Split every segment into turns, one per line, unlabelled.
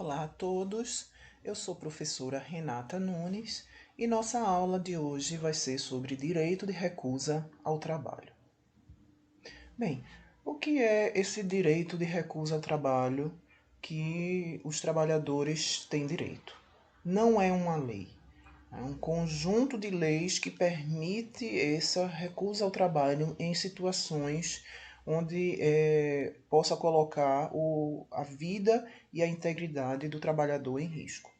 Olá a todos, eu sou professora Renata Nunes e nossa aula de hoje vai ser sobre direito de recusa ao trabalho. Bem, o que é esse direito de recusa ao trabalho que os trabalhadores têm direito? Não é uma lei, é um conjunto de leis que permite essa recusa ao trabalho em situações onde possa colocar a vida e a integridade do trabalhador em risco.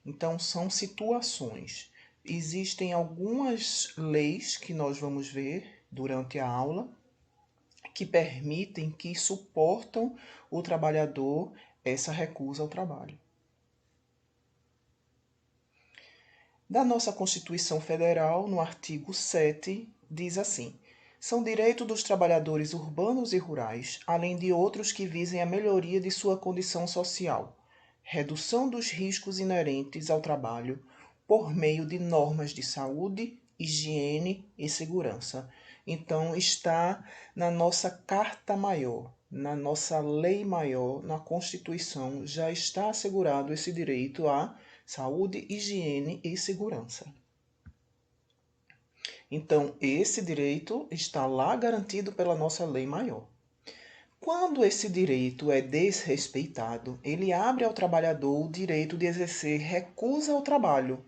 Então, são situações. Existem algumas leis que nós vamos ver durante a aula que permitem, que suportam o trabalhador essa recusa ao trabalho. Da nossa Constituição Federal, no artigo 7, diz assim: são direitos dos trabalhadores urbanos e rurais, além de outros que visem a melhoria de sua condição social, redução dos riscos inerentes ao trabalho por meio de normas de saúde, higiene e segurança. Então, está na nossa Carta Maior, na nossa Lei Maior, na Constituição, já está assegurado esse direito à saúde, higiene e segurança. Então, esse direito está lá garantido pela nossa Lei Maior. Quando esse direito é desrespeitado, ele abre ao trabalhador o direito de exercer recusa ao trabalho,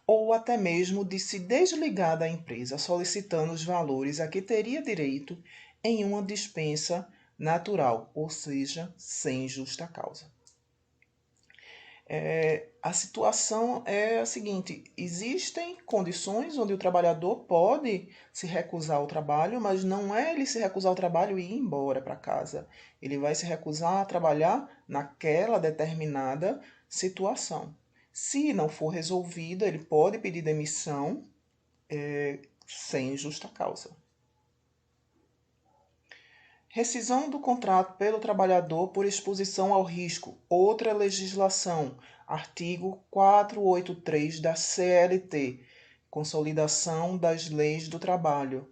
ou até mesmo de se desligar da empresa, solicitando os valores a que teria direito em uma dispensa natural, ou seja, sem justa causa. A situação é a seguinte: existem condições onde o trabalhador pode se recusar ao trabalho, mas não é ele se recusar ao trabalho e ir embora para casa. Ele vai se recusar a trabalhar naquela determinada situação. Se não for resolvida, ele pode pedir demissão sem justa causa. Rescisão do contrato pelo trabalhador por exposição ao risco. Outra legislação. Artigo 483 da CLT, Consolidação das Leis do Trabalho,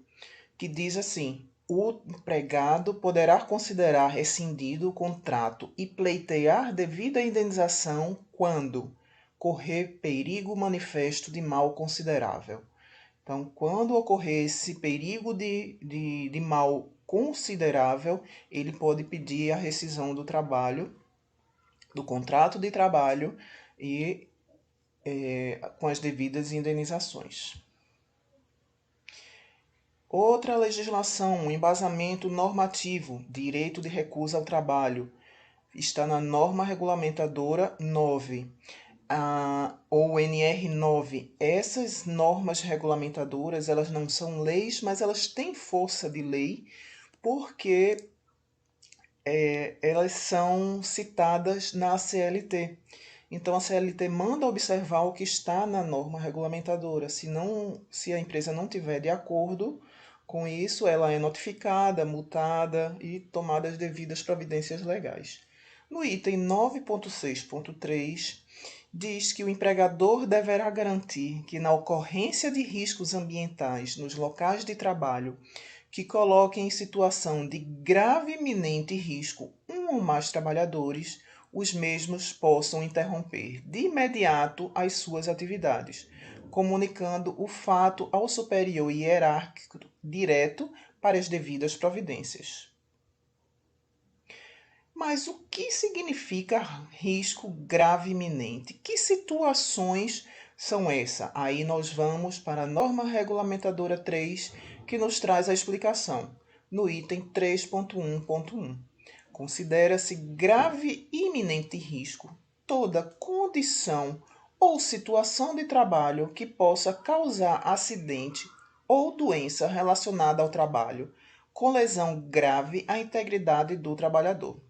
que diz assim: o empregado poderá considerar rescindido o contrato e pleitear devida indenização quando correr perigo manifesto de mal considerável. Então, quando ocorrer esse perigo de mal considerável, ele pode pedir a rescisão do trabalho, do contrato de trabalho e com as devidas indenizações. Outra legislação, um embasamento normativo, direito de recusa ao trabalho, está na norma regulamentadora 9. Ou NR9. Essas normas regulamentadoras, elas não são leis, mas elas têm força de lei porque elas são citadas na CLT. Então, a CLT manda observar o que está na norma regulamentadora. Se a empresa não tiver de acordo com isso, ela é notificada, multada e tomada as devidas providências legais. No item 9.6.3, diz que o empregador deverá garantir que, na ocorrência de riscos ambientais nos locais de trabalho que coloquem em situação de grave e iminente risco um ou mais trabalhadores, os mesmos possam interromper de imediato as suas atividades, comunicando o fato ao superior hierárquico direto para as devidas providências. Mas o que significa risco grave iminente? Que situações são essas? Aí nós vamos para a norma regulamentadora 3, que nos traz a explicação, no item 3.1.1. Considera-se grave e iminente risco toda condição ou situação de trabalho que possa causar acidente ou doença relacionada ao trabalho, com lesão grave à integridade do trabalhador.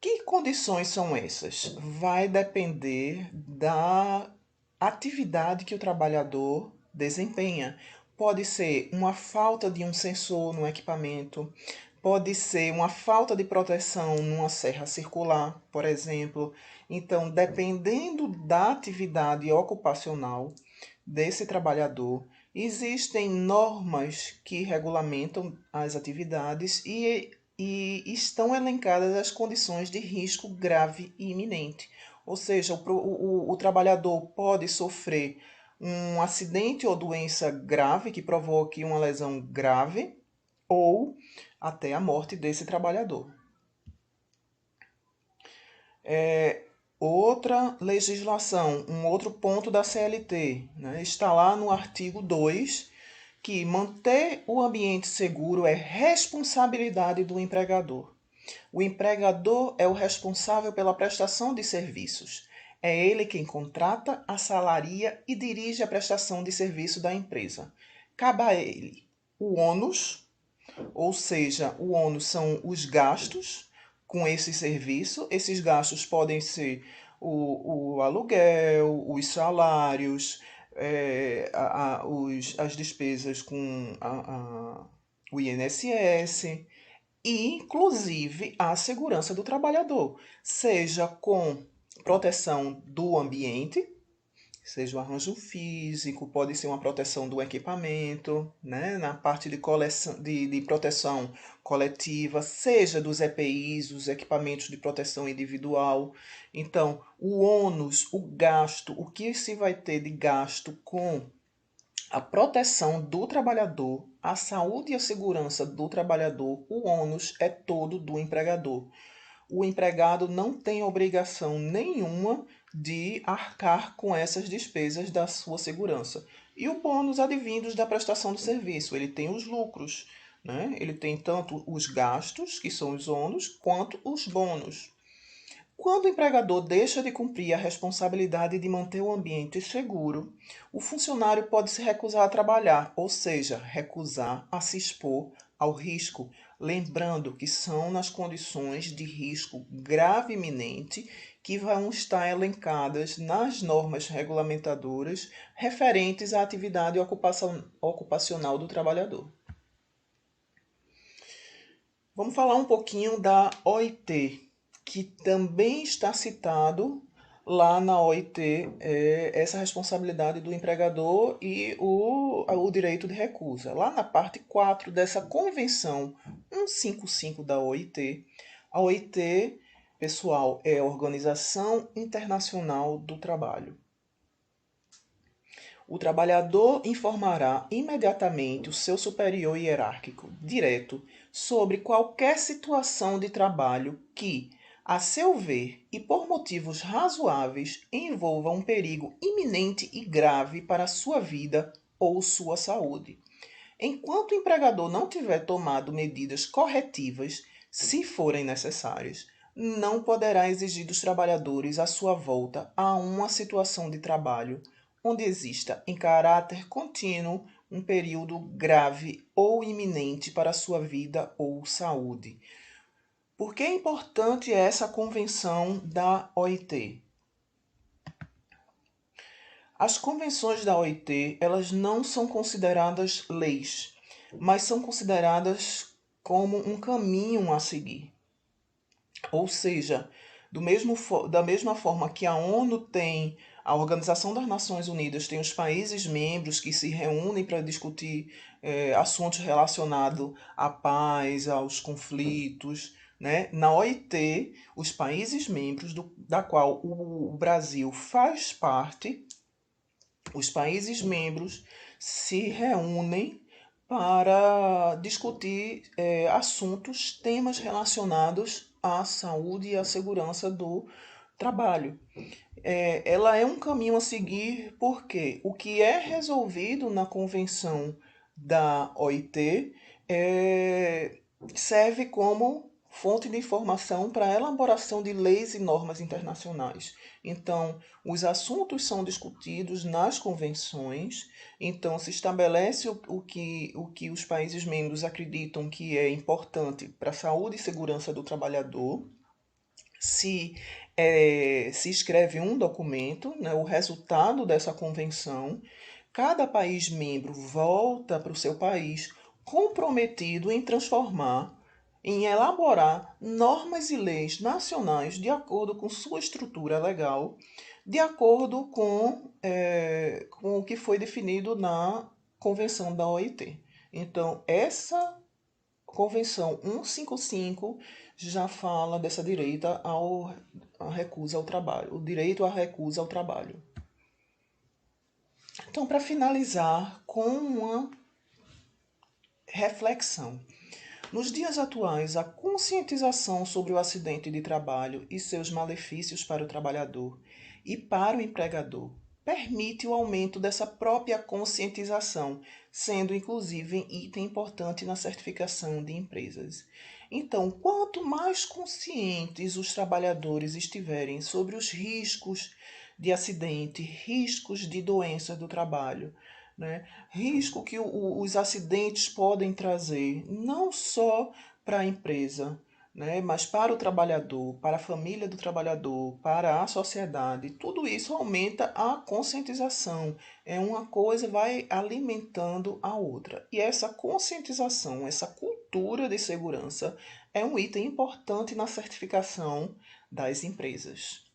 Que condições são essas? Vai depender da atividade que o trabalhador desempenha. Pode ser uma falta de um sensor no equipamento, pode ser uma falta de proteção numa serra circular, por exemplo. Então, dependendo da atividade ocupacional desse trabalhador, existem normas que regulamentam as atividades e e estão elencadas as condições de risco grave e iminente. Ou seja, o trabalhador pode sofrer um acidente ou doença grave que provoque uma lesão grave ou até a morte desse trabalhador. Outra legislação, um outro ponto da CLT, né, está lá no artigo 2, que manter o ambiente seguro é responsabilidade do empregador. O empregador é o responsável pela prestação de serviços. É ele quem contrata, assalaria e dirige a prestação de serviço da empresa. Cabe a ele o ônus, ou seja, o ônus são os gastos com esse serviço. Esses gastos podem ser o aluguel, os salários, as despesas com o INSS e, inclusive, a segurança do trabalhador, seja com proteção do ambiente, seja o arranjo físico, pode ser uma proteção do equipamento, né? Na parte de, coleção, de proteção coletiva, seja dos EPIs, os equipamentos de proteção individual. Então, o ônus, o gasto, o que se vai ter de gasto com a proteção do trabalhador, a saúde e a segurança do trabalhador, o ônus é todo do empregador. O empregado não tem obrigação nenhuma de arcar com essas despesas da sua segurança. E o bônus advindos da prestação do serviço, ele tem os lucros, né? Ele tem tanto os gastos, que são os ônus, quanto os bônus. Quando o empregador deixa de cumprir a responsabilidade de manter o ambiente seguro, o funcionário pode se recusar a trabalhar, ou seja, recusar a se expor ao risco, lembrando que são nas condições de risco grave e iminente que vão estar elencadas nas normas regulamentadoras referentes à atividade ocupacional do trabalhador. Vamos falar um pouquinho da OIT, que também está citado lá na OIT, essa responsabilidade do empregador e o direito de recusa. Lá na parte 4 dessa Convenção 155 da OIT, a OIT, pessoal, é a Organização Internacional do Trabalho. O trabalhador informará imediatamente o seu superior hierárquico direto sobre qualquer situação de trabalho que, a seu ver e por motivos razoáveis, envolva um perigo iminente e grave para a sua vida ou sua saúde. Enquanto o empregador não tiver tomado medidas corretivas, se forem necessárias, não poderá exigir dos trabalhadores a sua volta a uma situação de trabalho onde exista, em caráter contínuo, um período grave ou iminente para a sua vida ou saúde. Por que é importante essa convenção da OIT? As convenções da OIT, elas não são consideradas leis, mas são consideradas como um caminho a seguir. Ou seja, da mesma forma que a ONU tem, a Organização das Nações Unidas tem os países membros que se reúnem para discutir assuntos relacionados à paz, aos conflitos, né? Na OIT, os países membros, da qual o Brasil faz parte, os países membros se reúnem para discutir assuntos, temas relacionados à saúde e à segurança do trabalho. Ela é um caminho a seguir porque o que é resolvido na convenção da OIT serve como fonte de informação para a elaboração de leis e normas internacionais. Então, os assuntos são discutidos nas convenções, então se estabelece o que os países membros acreditam que é importante para a saúde e segurança do trabalhador, se escreve um documento, né, o resultado dessa convenção, cada país membro volta para o seu país comprometido em transformar, em elaborar normas e leis nacionais de acordo com sua estrutura legal, de acordo com o que foi definido na Convenção da OIT. Então, essa Convenção 155 já fala dessa à recusa ao trabalho, o direito à recusa ao trabalho. Então, para finalizar com uma reflexão. Nos dias atuais, a conscientização sobre o acidente de trabalho e seus malefícios para o trabalhador e para o empregador permite o aumento dessa própria conscientização, sendo inclusive item importante na certificação de empresas. Então, quanto mais conscientes os trabalhadores estiverem sobre os riscos de acidente, riscos de doenças do trabalho, né? Risco que os acidentes podem trazer, não só para a empresa, né? Mas para o trabalhador, para a família do trabalhador, para a sociedade. Tudo isso aumenta a conscientização. É uma coisa vai alimentando a outra. E essa conscientização, essa cultura de segurança é um item importante na certificação das empresas.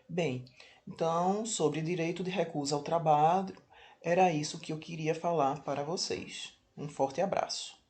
Bem, então, sobre direito de recusa ao trabalho, era isso que eu queria falar para vocês. Um forte abraço.